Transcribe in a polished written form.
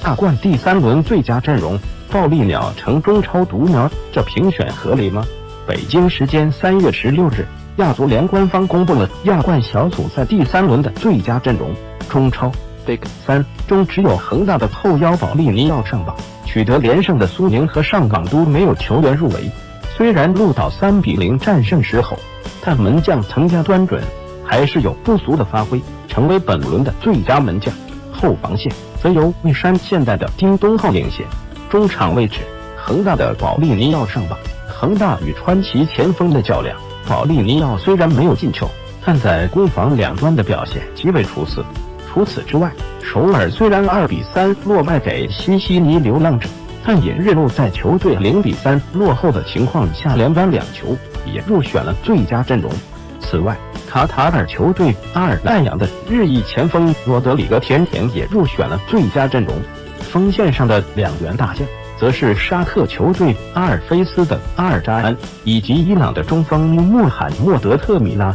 亚冠第3轮最佳阵容，暴力鸟成中超独苗，这评选合理吗？北京时间3月16日，亚足联官方公布了亚冠小组赛第3轮的最佳阵容，中超 Big 3中只有恒大的后腰保利尼奥上榜，取得连胜的苏宁和上港都没有球员入围。虽然鹿岛3-0战胜石猴，但门将滕加端准还是有不俗的发挥，成为本轮的最佳门将。后防线则由蔚山现代的丁东浩领衔，中场位置恒大的保利尼奥上榜。恒大与川崎前锋的较量，保利尼奥虽然没有进球，但在攻防两端的表现极为出色。除此之外，首尔虽然2-3落败给西悉尼流浪者，但也日路在球队0-3落后的情况下连扳2球，也入选了最佳阵容。此外，卡塔尔球队阿尔奈扬的日裔前锋罗德里格甜甜也入选了最佳阵容。锋线上的两员大将则是沙特球队阿尔菲斯的阿尔扎安以及伊朗的中锋穆罕默德特米拉。